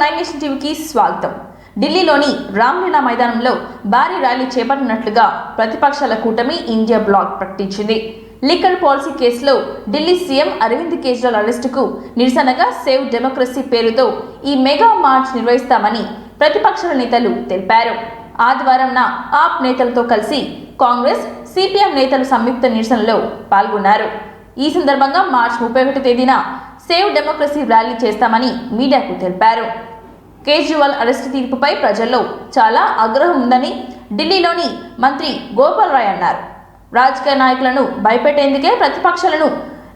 Live nation టీవీకి స్వాగతం. ఢిల్లీలోని రామ్లీలా మైదానంలో భారీ ర్యాలీ చేపట్టినట్లుగా ప్రతిపక్షాల కూటమి ఇండియా బ్లాక్ ప్రకటించింది. లిక్కర్ పాలసీ కేసులో ఢిల్లీ సీఎం అరవింద్ కేజ్రీవాల్ అరెస్టుకు నిరసనగా సేవ్ డెమోక్రసీ పేరుతో ఈ మెగా మార్చ్ నిర్వహిస్తామని ప్రతిపక్షాల నేతలు తెలిపారు. ఆదివారం ఆప్ నేతలతో కలిసి కాంగ్రెస్, సిపిఎం నేతలు సంయుక్త నిరసనలో పాల్గొన్నారు. ఈ సందర్భంగా మార్చి 31 తేదీన సేవ్ డెమోక్రసీ ర్యాలీ చేస్తామని మీడియాకు తెలిపారు. కేజ్రీవాల్ అరెస్టు తీర్పుపై ప్రజల్లో చాలా ఆగ్రహం ఉందని ఢిల్లీలోని మంత్రి గోపాల్ రాయ్ అన్నారు. రాజకీయ నాయకులను భయపెట్టేందుకే, ప్రతిపక్షాలను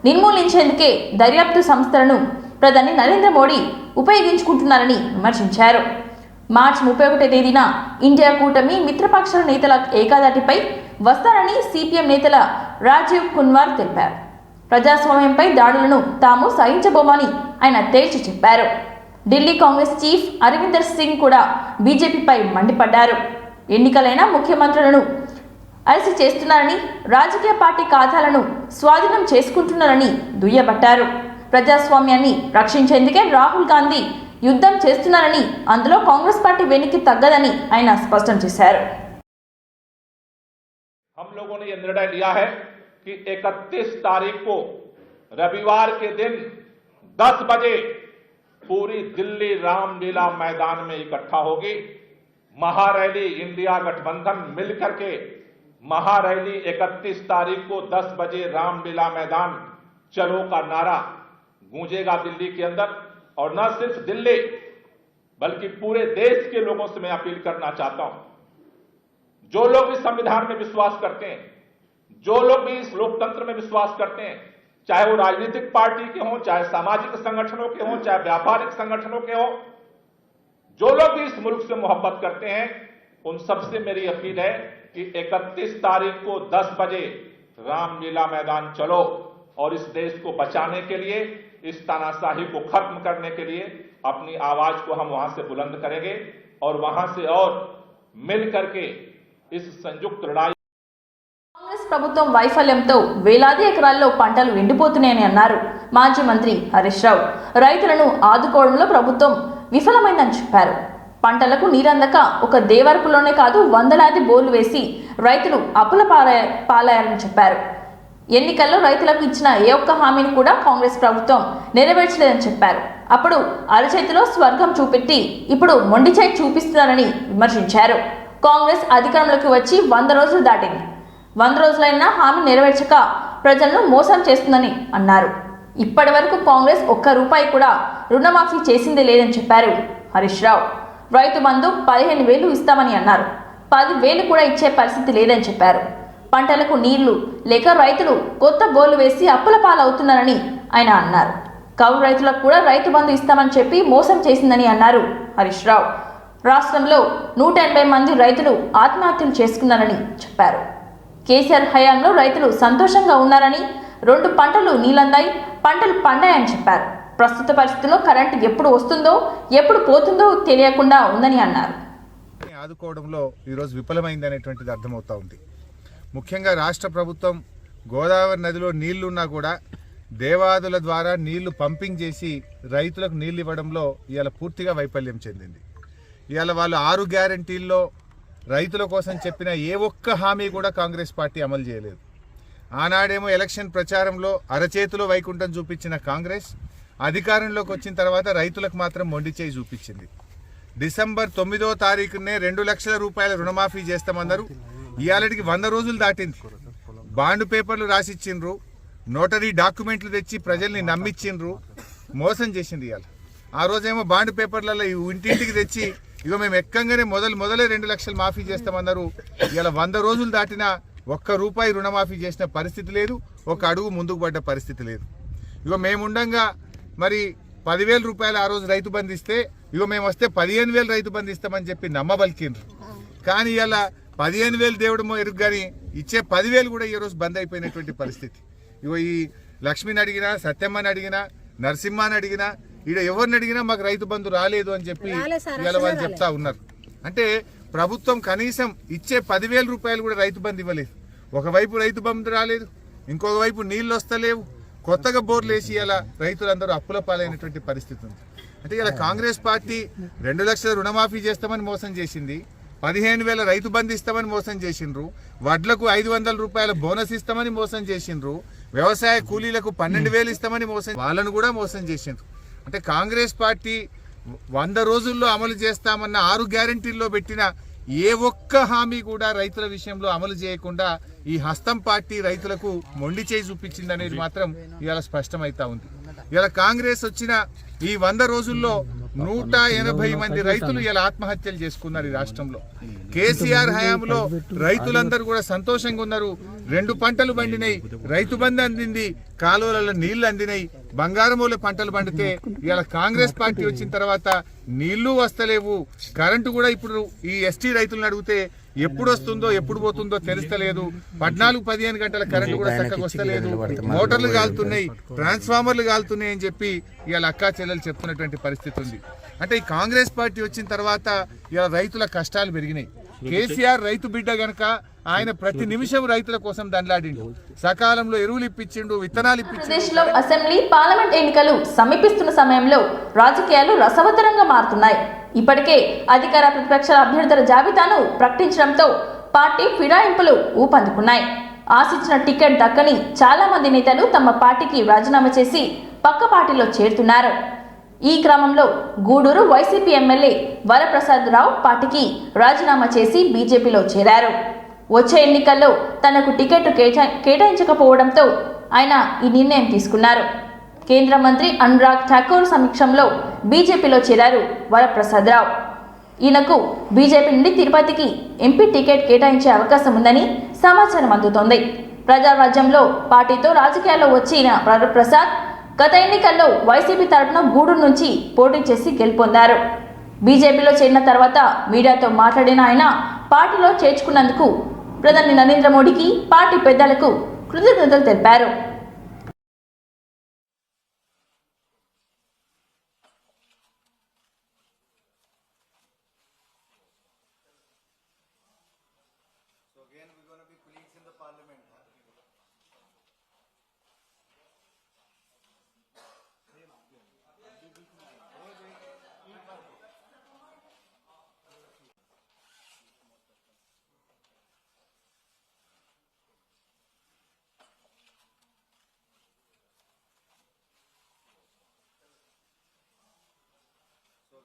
నిర్మూలించేందుకే దర్యాప్తు సంస్థలను ప్రధాని నరేంద్ర మోడీ ఉపయోగించుకుంటున్నారని విమర్శించారు. మార్చి 31 తేదీన ఇండియా కూటమి మిత్రపక్షాల నేతల ఏకాదాటిపై వస్తారని సిపిఎం నేతల రాజీవ్ కున్వార్ తెలిపారు. ప్రజాస్వామ్యంపై దాడులను తాము సహించబోమని ఆయన తేల్చి చెప్పారు. ఢిల్లీ కాంగ్రెస్ చీఫ్ అరవిందర్ సింగ్ కూడా బీజేపీపై మండిపడ్డారు. ఎన్నికలైన ముఖ్యమంత్రులను అరెస్టు చేస్తున్నారని, రాజకీయ పార్టీ ఖాతాలను స్వాధీనం చేసుకుంటున్నారని దుయ్యబట్టారు. ప్రజాస్వామ్యాన్ని రక్షించేందుకే రాహుల్ గాంధీ యుద్ధం చేస్తున్నారని, అందులో కాంగ్రెస్ పార్టీ వెనక్కి తగ్గదని ఆయన స్పష్టం చేశారు. कि 31 तारीख को रविवार के दिन 10 बजे पूरी दिल्ली रामलीला मैदान में इकट्ठा होगी। महारैली इंडिया गठबंधन मिलकर के महारैली 31 तारीख को 10 बजे रामलीला मैदान चलो का नारा गूंजेगा दिल्ली के अंदर। और न सिर्फ दिल्ली बल्कि पूरे देश के लोगों से मैं अपील करना चाहता हूं, जो लोग इस संविधान में विश्वास करते हैं, जो लोग भी इस लोकतंत्र में विश्वास करते हैं, चाहे वो राजनीतिक पार्टी के हों, चाहे सामाजिक संगठनों के हों, चाहे व्यापारिक संगठनों के हों, जो लोग भी इस मुल्क से मोहब्बत करते हैं, उन सबसे मेरी अपील है कि 31 तारीख को 10 बजे रामलीला मैदान चलो और इस देश को बचाने के लिए, इस तानाशाही को खत्म करने के लिए अपनी आवाज को हम वहां से बुलंद करेंगे और वहां से और मिल करके इस संयुक्त लड़ाई. కాంగ్రెస్ ప్రభుత్వం వైఫల్యంతో వేలాది ఎకరాల్లో పంటలు ఎండిపోతున్నాయని అన్నారు మాజీ మంత్రి హరీష్ రావు. రైతులను ఆదుకోవడంలో ప్రభుత్వం విఫలమైందని చెప్పారు. పంటలకు నీరందక ఒక దేవరపులోనే కాదు, వందలాది బోర్లు వేసి రైతులు అప్పుల పాలయ్యారని చెప్పారు. ఎన్నికల్లో రైతులకు ఇచ్చిన ఏ ఒక్క హామీని కూడా కాంగ్రెస్ ప్రభుత్వం నెరవేర్చలేదని చెప్పారు. అప్పుడు అరచేతిలో స్వర్గం చూపెట్టి ఇప్పుడు మొండి చేయి చూపిస్తున్నారని విమర్శించారు. కాంగ్రెస్ అధికారంలోకి వచ్చి 100 రోజులు దాటింది. 100 రోజులైనా హామీ నెరవేర్చక ప్రజలను మోసం చేస్తుందని అన్నారు. ఇప్పటి వరకు కాంగ్రెస్ ఒక్క రూపాయి కూడా రుణమాఫీ చేసిందే లేదని చెప్పారు హరీష్ రావు. రైతు బంధు 15,000 ఇస్తామని అన్నారు. 10,000 కూడా ఇచ్చే పరిస్థితి లేదని చెప్పారు. పంటలకు నీళ్లు లేక రైతులు కొత్త బోర్లు వేసి అప్పుల పాలవుతున్నారని ఆయన అన్నారు. కౌలు రైతులకు కూడా రైతు బంధు ఇస్తామని చెప్పి మోసం చేసిందని అన్నారు హరీష్ రావు. రాష్ట్రంలో 180 మంది రైతులు ఆత్మహత్యలు చేసుకున్నారని చెప్పారు. కేసీఆర్ హయాంలో రైతులు సంతోషంగా ఉన్నారని, 2 పంటలు నీలందాయి, పంటలు పండాయని చెప్పారు. ప్రస్తుత పరిస్థితుల్లో కరెంటు ఎప్పుడు వస్తుందో ఎప్పుడు పోతుందో తెలియకుండా ఉందని అన్నారు. ఆదుకోవడంలో ఈరోజు విఫలమైంది అనేటువంటిది అర్థమవుతా ఉంది. ముఖ్యంగా రాష్ట్ర ప్రభుత్వం గోదావరి నదిలో నీళ్లున్నా కూడా దేవాదుల ద్వారా నీళ్లు పంపింగ్ చేసి రైతులకు నీళ్లు ఇవ్వడంలో ఇవాళ పూర్తిగా వైఫల్యం చెందింది. ఇవాళ వాళ్ళు 6 గ్యారంటీల్లో రైతుల కోసం చెప్పిన ఏ ఒక్క హామీ కూడా కాంగ్రెస్ పార్టీ అమలు చేయలేదు. ఆనాడేమో ఎలక్షన్ ప్రచారంలో అరచేతిలో వైకుంఠం చూపించిన కాంగ్రెస్ అధికారంలోకి వచ్చిన తర్వాత రైతులకు మాత్రం మొండి చేయి చూపించింది. డిసెంబర్ 9వ తారీఖునే 2 లక్షల రూపాయల రుణమాఫీ చేస్తామన్నారు. ఇవాళకి 100 రోజులు దాటింది. బాండ్ పేపర్లు రాసిచ్చిండ్రు, నోటరీ డాక్యుమెంట్లు తెచ్చి ప్రజల్ని నమ్మించిండ్రు, మోసం చేసింది. ఇవాళ ఆ రోజేమో బాండ్ పేపర్లలో ఇంటింటికి తెచ్చి ఇక మేము ఎక్కంగానే మొదలే 2 లక్షలు మాఫీ చేస్తామన్నారు. ఇలా 100 రోజులు దాటినా ఒక్క రూపాయి రుణమాఫీ చేసిన పరిస్థితి లేదు, ఒక అడుగు ముందుకు పడ్డ పరిస్థితి లేదు. ఇక మేముండగా మరి 10,000 రూపాయలు ఆ రోజు రైతు బంధు ఇస్తే, ఇక మేము వస్తే 15,000 రైతు బంధు ఇస్తామని చెప్పి నమ్మబలికిండ్రు. కానీ ఇలా 15,000 దేవుడమో ఎరుగు కానీ ఇచ్చే 10,000 కూడా ఈ రోజు బంద్ అయిపోయినటువంటి పరిస్థితి. ఇగో ఈ లక్ష్మిని అడిగినా, సత్యమ్మని అడిగినా, నరసింహాని అడిగినా, ఈడ ఎవరిని అడిగినా మాకు రైతు బంధు రాలేదు అని చెప్పి ఇవాళ వాళ్ళు చెప్తా ఉన్నారు. అంటే ప్రభుత్వం కనీసం ఇచ్చే 10,000 రూపాయలు కూడా రైతు బంధు ఇవ్వలేదు. ఒకవైపు రైతు బంధు రాలేదు, ఇంకొక వైపు నీళ్లు వస్తలేవు, కొత్తగా బోర్లు వేసి ఇలా రైతులందరూ అప్పుల పాలైనటువంటి పరిస్థితి ఉంది. అంటే ఇలా కాంగ్రెస్ పార్టీ 2 లక్షల రుణమాఫీ చేస్తామని మోసం చేసింది, 15,000 రైతు బంధు ఇస్తామని మోసం చేసిండ్రు, వడ్లకు 500 రూపాయల బోనస్ ఇస్తామని మోసం చేసిండ్రు, వ్యవసాయ కూలీలకు 12,000 ఇస్తామని మోసం, వాళ్ళను కూడా మోసం చేసిండ్రు. అంటే కాంగ్రెస్ పార్టీ 100 రోజుల్లో అమలు చేస్తామన్న 6 గ్యారెంటీల్లో పెట్టిన ఏ ఒక్క హామీ కూడా రైతుల విషయంలో అమలు చేయకుండా ఈ హస్తం పార్టీ రైతులకు మొండి చేయి చూపించింది అనేది మాత్రం ఇవాళ స్పష్టమైతా ఉంది. ఇలా కాంగ్రెస్ వచ్చిన ఈ 100 రోజుల్లో 180 మంది రైతులు ఇలా ఆత్మహత్యలు చేసుకున్నారు ఈ రాష్ట్రంలో. కేసీఆర్ హయాంలో రైతులందరూ కూడా సంతోషంగా ఉన్నారు. 2 పంటలు పండినాయి, రైతు బంధు అందింది, కాలువలలో నీళ్లు అందినాయి, బంగారమూల పంటలు పండితే ఇలా కాంగ్రెస్ పార్టీ వచ్చిన తర్వాత నీళ్లు వస్తలేవు. కరెంటు కూడా ఇప్పుడు ఈ ఎస్టీ రైతులను అడిగితే ఎప్పుడు వస్తుందో ఎప్పుడు పోతుందో తెలుస్తలేదు. 14-15 గంటల కరెంటు కూడా చక్కగా వస్తలేదు, మోటార్లు కాలుతున్నాయి, ట్రాన్స్ఫార్మర్లు కాలుతున్నాయి అని చెప్పి ఇవాళ అక్కా చెల్లెలు చెప్తున్నటువంటి పరిస్థితి ఉంది. అంటే ఈ కాంగ్రెస్ పార్టీ వచ్చిన తర్వాత ఇలా రైతుల కష్టాలు పెరిగినాయి. కేసీఆర్ రైతు బిడ్డ గనక ఆయన ప్రతి నిమిషం రైతుల కోసం దండలాడిండు, సకాలంలో ఎరువులు ఇప్పించిండు, విత్తనాలు ఇప్పించిండు. దేశంలో అసెంబ్లీ పార్లమెంట్ ఎన్నికలు సమీపిస్తున్న సమయంలో రాజకీయాలు రసవత్తరంగా మారుతున్నాయి. ఇప్పటికే అధికార ప్రతిపక్షాల అభ్యర్థుల జాబితాను ప్రకటించడంతో పార్టీ ఫిరాయింపులు ఊపందుకున్నాయి. ఆశించిన టికెట్ దక్కని చాలా మంది నేతలు తమ పార్టీకి రాజీనామా చేసి పక్క పార్టీలో చేరుతున్నారు. ఈ క్రమంలో గూడూరు వైసీపీ ఎమ్మెల్యే వరప్రసాదరావు పార్టీకి రాజీనామా చేసి బీజేపీలో చేరారు. వచ్చే ఎన్నికల్లో తనకు టికెట్ కేటాయించకపోవడంతో ఆయన ఈ నిర్ణయం తీసుకున్నారు. కేంద్ర మంత్రి అనురాగ్ ఠాకూర్ సమక్షంలో బీజేపీలో చేరారు వరప్రసాదరావు. ఈయనకు బీజేపీ నుండి తిరుపతికి ఎంపీ టికెట్ కేటాయించే అవకాశం ఉందని సమాచారం అందుతోంది. ప్రజారాజ్యంలో పార్టీతో రాజకీయాల్లో వచ్చిన వరప్రసాద్ గత ఎన్నికల్లో వైసీపీ తరఫున గూడూరు నుంచి పోటీ చేసి గెలుపొందారు. బీజేపీలో చేరిన తర్వాత మీడియాతో మాట్లాడిన ఆయన పార్టీలో చేర్చుకున్నందుకు ప్రధాని నరేంద్ర మోడీకి, పార్టీ పెద్దలకు కృతజ్ఞతలు తెలిపారు.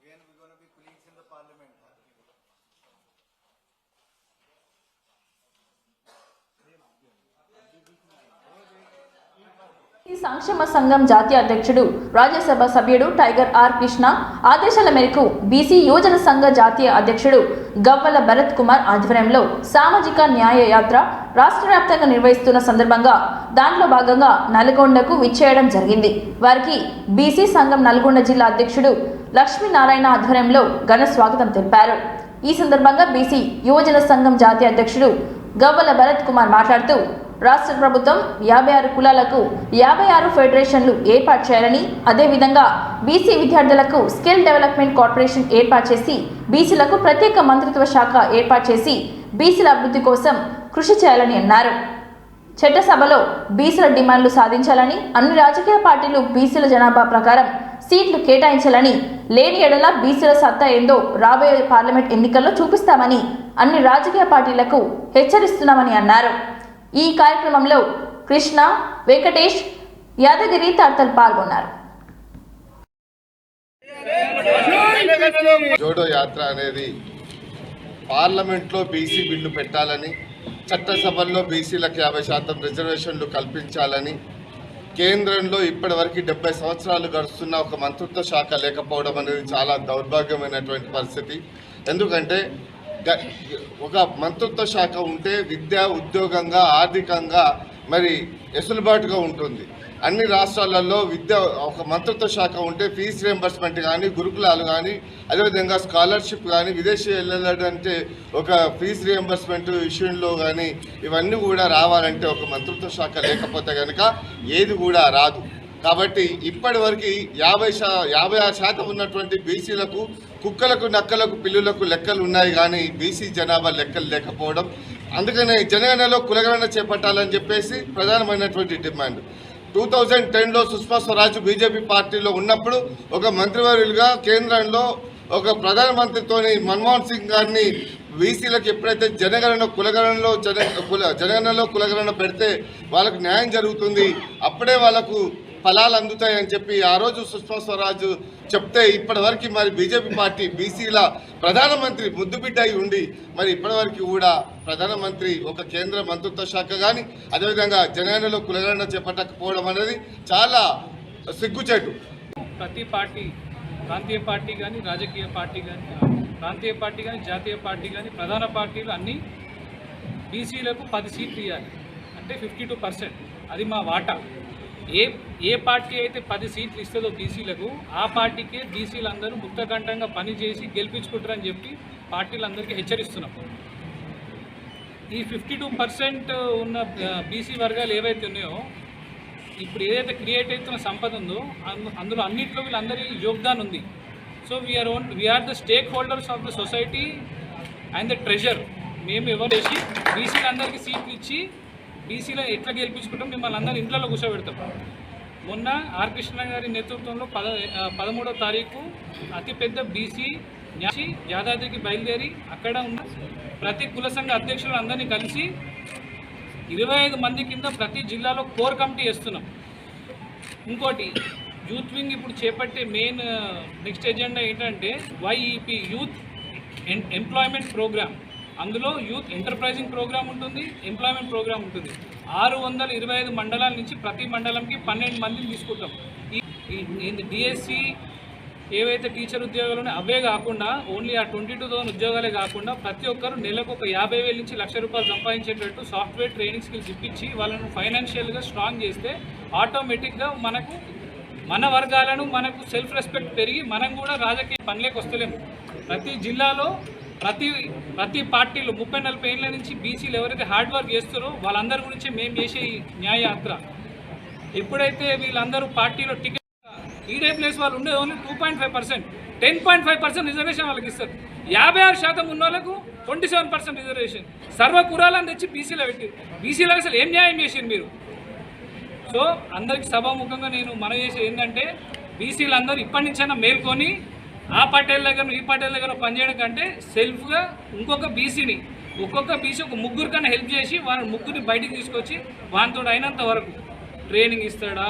Again, we're going to be colleagues in the parliament. ఈ సంక్షేమ సంఘం జాతీయ అధ్యక్షుడు, రాజ్యసభ సభ్యుడు టైగర్ ఆర్ కృష్ణ ఆదేశాల మేరకు బీసీ యువజన సంఘ జాతీయ అధ్యక్షుడు గవ్వల భరత్ కుమార్ ఆధ్వర్యంలో సామాజిక న్యాయ యాత్ర రాష్ట్ర వ్యాప్తంగా నిర్వహిస్తున్న సందర్భంగా దాంట్లో భాగంగా నల్గొండకు విచ్చేయడం జరిగింది. వారికి బీసీ సంఘం నల్గొండ జిల్లా అధ్యక్షుడు లక్ష్మీనారాయణ ఆధ్వర్యంలో ఘన స్వాగతం తెలిపారు. ఈ సందర్భంగా బీసీ యువజన సంఘం జాతీయ అధ్యక్షుడు గవ్వల భరత్ కుమార్ మాట్లాడుతూ రాష్ట్ర ప్రభుత్వం 56 కులాలకు 56 ఫెడరేషన్లు ఏర్పాటు చేయాలని, అదేవిధంగా బీసీ విద్యార్థులకు స్కిల్ డెవలప్మెంట్ కార్పొరేషన్ ఏర్పాటు చేసి బీసీలకు ప్రత్యేక మంత్రిత్వ శాఖ ఏర్పాటు చేసి బీసీల అభివృద్ధి కోసం కృషి చేయాలని అన్నారు. చట్టసభలో బీసీల డిమాండ్లు సాధించాలని, అన్ని రాజకీయ పార్టీలు బీసీల జనాభా ప్రకారం సీట్లు కేటాయించాలని, లేని ఎడల బీసీల సత్తా ఏందో రాబోయే పార్లమెంట్ ఎన్నికల్లో చూపిస్తామని అన్ని రాజకీయ పార్టీలకు హెచ్చరిస్తున్నామని అన్నారు. ఈ కార్యక్రమంలో కృష్ణ, వెంకటేష్, యాదగిరి తదితరులు పాల్గొన్నారు. జోడో యాత్ర అనేది పార్లమెంట్లో బీసీ బిల్లు పెట్టాలని, చట్టసభల్లో బీసీలకు 50% రిజర్వేషన్లు కల్పించాలని, కేంద్రంలో ఇప్పటివరకు 70 సంవత్సరాలు గడుస్తున్న ఒక మంత్రిత్వ శాఖ లేకపోవడం అనేది చాలా దౌర్భాగ్యమైనటువంటి పరిస్థితి. ఎందుకంటే ఒక మంత్రిత్వ శాఖ ఉంటే విద్య, ఉద్యోగంగా, ఆర్థికంగా మరి వెసులుబాటుగా ఉంటుంది. అన్ని రాష్ట్రాలలో ఒక మంత్రిత్వ శాఖ ఉంటే ఫీజు రియంబర్స్మెంట్ కానీ, గురుకులాలు కానీ, అదేవిధంగా స్కాలర్షిప్ కానీ, విదేశీ వెళ్ళాలంటే ఒక ఫీజు రియంబర్స్మెంట్ విషయంలో కానీ ఇవన్నీ కూడా రావాలంటే ఒక మంత్రిత్వ శాఖ లేకపోతే కనుక ఏది కూడా రాదు. కాబట్టి ఇప్పటి వరకు 56% ఉన్నటువంటి బీసీలకు కుక్కలకు, నక్కలకు, పిల్లులకు లెక్కలు ఉన్నాయి కానీ బీసీ జనాభా లెక్కలు లేకపోవడం, అందుకనే జనగణనలో కులగణన చేపట్టాలని చెప్పేసి ప్రధానమైనటువంటి డిమాండ్. 2010లో సుష్మా స్వరాజ్ బీజేపీ పార్టీలో ఉన్నప్పుడు ఒక మంత్రివర్యులుగా కేంద్రంలో ఒక ప్రధానమంత్రితోని మన్మోహన్ సింగ్ గారిని బీసీలకు ఎప్పుడైతే జనగణనలో కులగణన పెడితే వాళ్ళకు న్యాయం జరుగుతుంది, అప్పుడే వాళ్ళకు ఫలాలు అందుతాయని చెప్పి ఆ రోజు సుష్మా స్వరాజ్ చెప్తే ఇప్పటివరకు మరి బీజేపీ పార్టీ బీసీల ప్రధానమంత్రి ముద్దుబిడ్డ అయి ఉండి మరి ఇప్పటివరకు కూడా ప్రధానమంత్రి ఒక కేంద్ర మంత్రిత్వ శాఖ కానీ అదేవిధంగా జనగణనలో కులగణన చేపట్టకపోవడం అనేది చాలా సిగ్గుచేటు. ప్రతి పార్టీ, ప్రాంతీయ పార్టీ కానీ, రాజకీయ పార్టీ కానీ, ప్రాంతీయ పార్టీ కానీ, జాతీయ పార్టీ కానీ, ప్రధాన పార్టీలు అన్నీ బీసీలకు 10 సీట్లు ఇవ్వాలి, అంటే 52%. అది మా వాటా. ఏ పార్టీ అయితే 10 సీట్లు ఇస్తుందో బీసీలకు, ఆ పార్టీకే బీసీలందరూ ముక్తకంఠంగా పనిచేసి గెలిపించుకుంటారని చెప్పి పార్టీలందరికీ హెచ్చరిస్తున్నాం. ఈ 52% ఉన్న బీసీ వర్గాలు ఏవైతే ఉన్నాయో, ఇప్పుడు ఏదైతే క్రియేట్ అవుతున్న సంపద ఉందో అందులో అన్నింటిలో వీళ్ళందరి యోగదానం ఉంది. So we are the stakeholders of the society and the treasure. మేము ఎవరు చేసి బీసీలందరికీ సీట్లు ఇచ్చి బీసీలో ఎట్లా గెలిపించుకుంటాం, మిమ్మల్ని అందరూ ఇంట్లో కూర్చోబెడతాం. మొన్న ఆర్ కృష్ణ గారి నేతృత్వంలో 13వ తారీఖు అతిపెద్ద బీసీ యాదాద్రికి బయలుదేరి అక్కడ ఉన్న ప్రతి కుల సంఘ అధ్యక్షులు అందరినీ కలిసి 25 మంది కింద ప్రతి జిల్లాలో కోర్ కమిటీ వేస్తున్నాం. ఇంకోటి యూత్ వింగ్ ఇప్పుడు చేపట్టే మెయిన్ నెక్స్ట్ ఎజెండా ఏంటంటే YEP యూత్ ఎంప్లాయ్మెంట్ ప్రోగ్రామ్. అందులో యూత్ ఎంటర్ప్రైజింగ్ ప్రోగ్రామ్ ఉంటుంది, ఎంప్లాయ్మెంట్ ప్రోగ్రామ్ ఉంటుంది. 625 మండలాల నుంచి ప్రతి మండలంకి 12 మందిని తీసుకుంటాం. ఈ డిఎస్సి ఏవైతే టీచర్ ఉద్యోగాలు ఉన్నాయో అవే కాకుండా ఓన్లీ ఆ 22,000 ఉద్యోగాలే కాకుండా ప్రతి ఒక్కరు నెలకు ఒక 50,000 నుంచి ₹1,00,000 సంపాదించేటట్టు సాఫ్ట్వేర్ ట్రైనింగ్ స్కిల్స్ ఇప్పించి వాళ్ళను ఫైనాన్షియల్గా స్ట్రాంగ్ చేస్తే ఆటోమేటిక్గా మన వర్గాలను మనకు సెల్ఫ్ రెస్పెక్ట్ పెరిగి మనం కూడా రాజకీయ పనులకు వస్తలేము. ప్రతి జిల్లాలో ప్రతి పార్టీలో 30-40 ఏళ్ళ నుంచి బీసీలు ఎవరైతే హార్డ్ వర్క్ చేస్తారో వాళ్ళందరి గురించి మేము చేసే ఈ న్యాయయాత్ర. ఎప్పుడైతే వీళ్ళందరూ పార్టీలో టికెట్ ఈడబ్ల్యూఎస్ వాళ్ళు ఉండేది ఓన్లీ 2.5%, 10.5% రిజర్వేషన్ వాళ్ళకి ఇస్తారు. 56% ఉన్న వాళ్ళకు 27% రిజర్వేషన్. సర్వ కురాలను తెచ్చి బీసీలో పెట్టి బీసీలకు అసలు ఏం న్యాయం చేసారు మీరు? సో అందరికి సభాముఖంగా నేను మనం చేసేది ఏంటంటే బీసీలందరూ ఇప్పటి నుంచైనా మేల్కొని ఆ పార్టీల దగ్గర ఈ పార్టీల దగ్గర పనిచేయడం కంటే సెల్ఫ్గా ఒక్కొక్క బీసీ ఒక ముగ్గురు కన్నా హెల్ప్ చేసి వాళ్ళ ముగ్గురిని బయటికి తీసుకొచ్చి వానితో అయినంత వరకు ట్రైనింగ్ ఇస్తాడా,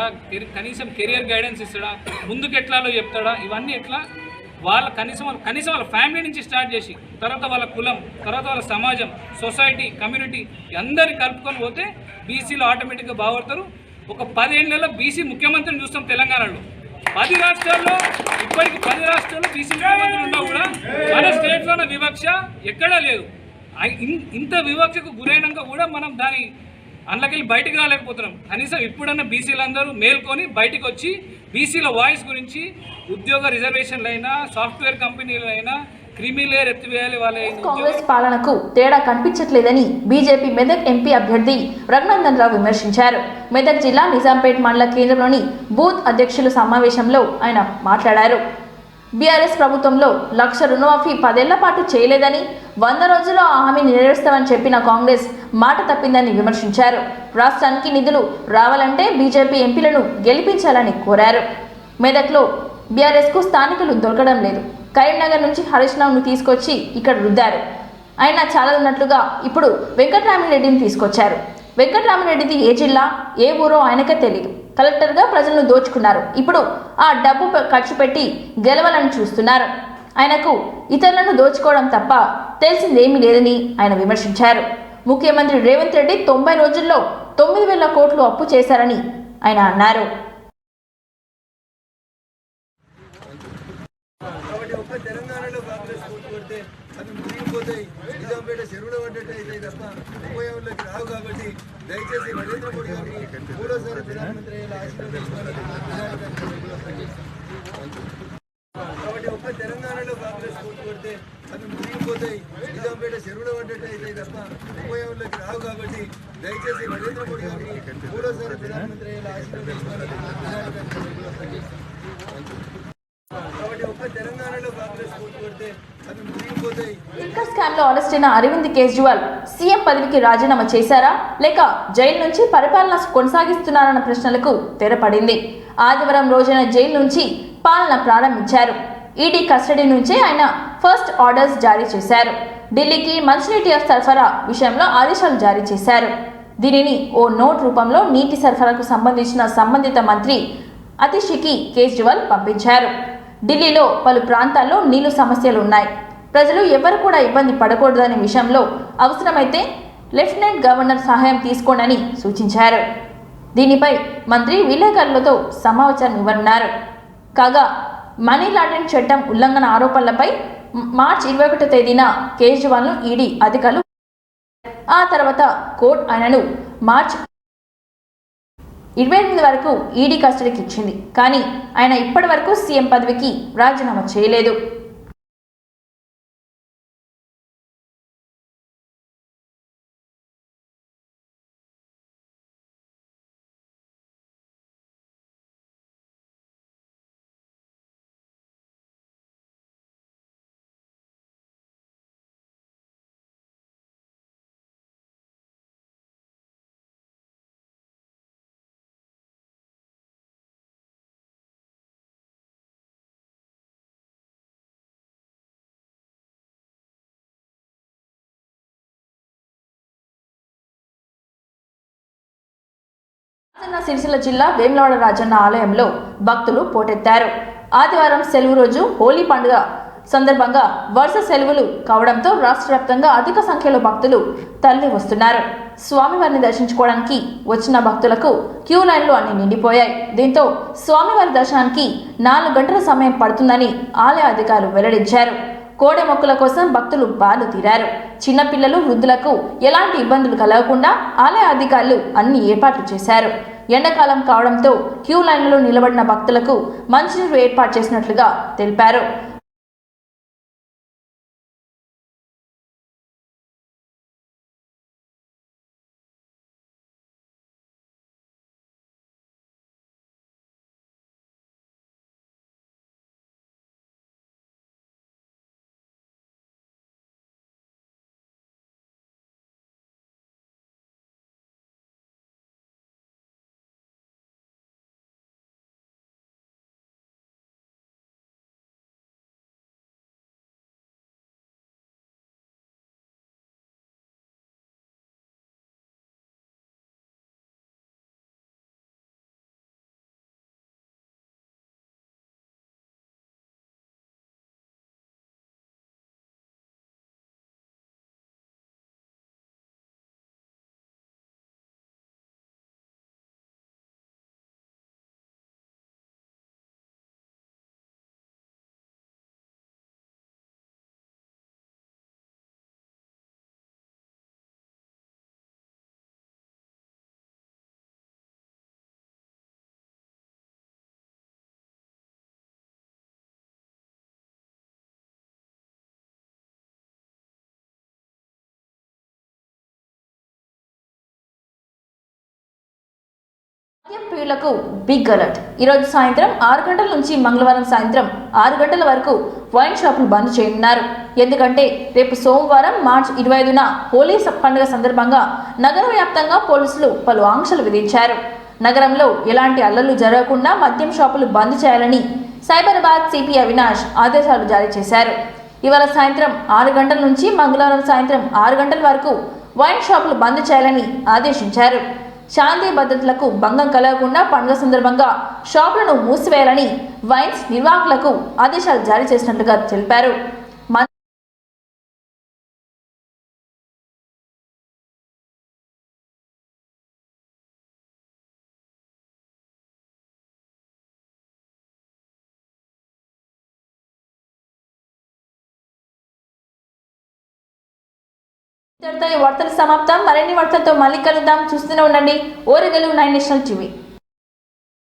కనీసం కెరియర్ గైడెన్స్ ఇస్తాడా, ముందుకు ఎట్లాలో చెప్తాడా, ఇవన్నీ ఎట్లా వాళ్ళ కనీసం వాళ్ళ ఫ్యామిలీ నుంచి స్టార్ట్ చేసి తర్వాత వాళ్ళ కులం, తర్వాత వాళ్ళ సమాజం, సొసైటీ, కమ్యూనిటీ అందరినీ కలుపుకొని పోతే బీసీలో ఆటోమేటిక్గా బాగుపడతారు. ఒక 10 ఏళ్ళలో బీసీ ముఖ్యమంత్రిని చూస్తాం తెలంగాణలో. 10 రాష్ట్రాల్లో ఇప్పటికి 10 రాష్ట్రాల్లో బీసీ ముఖ్యమంత్రులు ఉన్నా కూడా మన స్టేట్లోనే వివక్ష ఎక్కడా లేదు. ఇంత వివక్షకు గురైనాక కూడా మనం దాని అందులోకెళ్ళి బయటకు రాలేకపోతున్నాం. కనీసం ఇప్పుడన్నా బీసీలందరూ మేల్కొని బయటకు వచ్చి బీసీల వాయిస్ గురించి ఉద్యోగ రిజర్వేషన్లైనా, సాఫ్ట్వేర్ కంపెనీలైనా క్రిమిలేర్ ఎత్తివేయాలి. వాళ్ళ కాంగ్రెస్ పాలనకు తేడా కనిపించట్లేదని బీజేపీ మెదక్ ఎంపీ అభ్యర్థి రఘునందన్ రావు విమర్శించారు. మెదక్ జిల్లా నిజాంపేట్ మండల కేంద్రంలోని బూత్ అధ్యక్షుల సమావేశంలో ఆయన మాట్లాడారు. బీఆర్ఎస్ ప్రభుత్వంలో 1,00,000 రుణమాఫీ 10 ఏళ్ల పాటు చేయలేదని, 100 రోజుల్లో ఆ హామీని నెరవేరుస్తామని చెప్పిన కాంగ్రెస్ మాట తప్పిందని విమర్శించారు. రాష్ట్రానికి నిధులు రావాలంటే బీజేపీ ఎంపీలను గెలిపించాలని కోరారు. మెదక్లో బీఆర్ఎస్కు స్థానికులు దొరకడం లేదు. కరీంనగర్ నుంచి హరీష్ రావును తీసుకొచ్చి ఇక్కడ రుద్దారు. ఆయన చాలన్నట్లుగా ఇప్పుడు వెంకటరామిరెడ్డిని తీసుకొచ్చారు. వెంకటరామిరెడ్డిది ఏ జిల్లా, ఏ ఊరో ఆయనకే తెలియదు. కలెక్టర్గా ప్రజలను దోచుకున్నారు. ఇప్పుడు ఆ డబ్బు ఖర్చు పెట్టి గెలవాలని చూస్తున్నారు. ఆయనకు ఇతరులను దోచుకోవడం తప్ప తెలిసిందేమీ లేదని ఆయన విమర్శించారు. ముఖ్యమంత్రి రేవంత్ రెడ్డి 90 రోజుల్లో 9,000 కోట్లు అప్పు చేశారని ఆయన అన్నారు. తెలంగాణలో కాంగ్రెస్ ఓటు కొడితే అవి మునిగిపోతాయి, నిజాంపేట చెరువులో పడ్డట్టు అయితే తప్ప ఉపయోగంలోకి రావు. కాబట్టి దయచేసి నరేంద్ర మోడీ గారిని 3వ ప్రధానమంత్రి అయ్యేలా ఆశీర్వదించాలని కాబట్టి ఒక్క తెలంగాణలో కాంగ్రెస్ ఓటు కొడితే అవి మునిగిపోతాయి, నిజాంపేట చెరువులో పడ్డట్టు అయితే తప్ప ఉపయోగంలోకి రావు. కాబట్టి దయచేసి నరేంద్ర మోడీ గారిని 3వ ప్రధానమంత్రి అయ్యేలా ఆశీర్వదించాలని లిక్కర్ స్కామ్ లో అరెస్ట్ అయిన అరవింద్ కేజ్రీవాల్ సీఎం పదవికి రాజీనామా చేశారా లేక జైలు నుంచి పరిపాలన కొనసాగిస్తున్నారన్న ప్రశ్నలకు తెరపడింది. ఆదివారం రోజున జైలు నుంచి పాలన ప్రారంభించారు. ఈడీ కస్టడీ నుంచే ఆయన ఫస్ట్ ఆర్డర్స్ జారీ చేశారు. ఢిల్లీకి మంచినీటి సరఫరా విషయంలో ఆదేశాలు జారీ చేశారు. దీనిని ఓ నోట్ రూపంలో నీటి సరఫరాకు సంబంధించిన సంబంధిత మంత్రి అతిషికి కేజ్రీవాల్ పంపించారు. ఢిల్లీలో పలు ప్రాంతాల్లో నీళ్లు సమస్యలు ఉన్నాయి. ప్రజలు ఎవరు కూడా ఇబ్బంది పడకూడదనే విషయంలో అవసరమైతే లెఫ్టినెంట్ గవర్నర్ సహాయం తీసుకోండి సూచించారు. దీనిపై మంత్రి విలేకరులతో సమాచారం ఇవ్వనున్నారు. కాగా మనీ లాండరింగ్ చట్టం ఉల్లంఘన ఆరోపణలపై మార్చి 21వ తేదీన కేజ్రీవాల్ను ఈడీ అధికారులు ఆ తర్వాత కోర్టు ఆయనను మార్చి 28 వరకు ఈడీ కస్టడీకి ఇచ్చింది. కానీ ఆయన ఇప్పటి వరకు సీఎం పదవికి రాజీనామా చేయలేదు. రాజన్న సిరిసిల్ల జిల్లా వేములవాడ రాజన్న ఆలయంలో భక్తులు పోటెత్తారు. ఆదివారం సెలవు రోజు హోలీ పండుగ సందర్భంగా వరుస సెలవులు కావడంతో రాష్ట్ర వ్యాప్తంగా అధిక సంఖ్యలో భక్తులు తరలి వస్తున్నారు. స్వామివారిని దర్శించుకోవడానికి వచ్చిన భక్తులకు క్యూ లైన్లు అన్ని నిండిపోయాయి. దీంతో స్వామివారి దర్శనానికి 4 గంటల సమయం పడుతుందని ఆలయ అధికారులు వెల్లడించారు. కోడె మొక్కుల కోసం భక్తులు బాలు తీరారు. చిన్నపిల్లలు వృద్ధులకు ఎలాంటి ఇబ్బందులు కలగకుండా ఆలయ అధికారులు అన్ని ఏర్పాట్లు చేశారు. ఎండాకాలం కావడంతో క్యూ లైన్లలో నిలబడిన భక్తులకు మంచినీరు ఏర్పాటు చేసినట్లుగా తెలిపారు. మద్యం ప్రియులకు బిగ్ అలర్ట్. ఈరోజు సాయంత్రం 6 గంటల నుంచి మంగళవారం సాయంత్రం 6 గంటల వరకు వైన్ షాపులు బంద్ చేయనున్నారు. ఎందుకంటే రేపు సోమవారం మార్చి 25న హోలీ పండుగ సందర్భంగా నగర వ్యాప్తంగా పోలీసులు పలు ఆంక్షలు విధించారు. నగరంలో ఎలాంటి అల్లర్లు జరగకుండా మద్యం షాపులు బంద్ చేయాలని సైబరాబాద్ సిపి అవినాష్ ఆదేశాలు జారీ చేశారు. ఇవాళ సాయంత్రం 6 గంటల నుంచి మంగళవారం సాయంత్రం 6 గంటల వరకు వైన్ షాపులు బంద్ చేయాలని ఆదేశించారు. శాంతి భద్రతలకు భంగం కలగకుండా పండుగ సందర్భంగా షాపులను మూసివేయాలని వైన్స్ నిర్వాహకులకు ఆదేశాలు జారీ చేసినట్లుగా తెలిపారు. వార్తలు సమాప్తం. మరిన్ని వార్తలతో మళ్ళీ కలుద్దాం. చూస్తూనే ఉండండి ఓరిగలు 9 నేషనల్ టీవీ.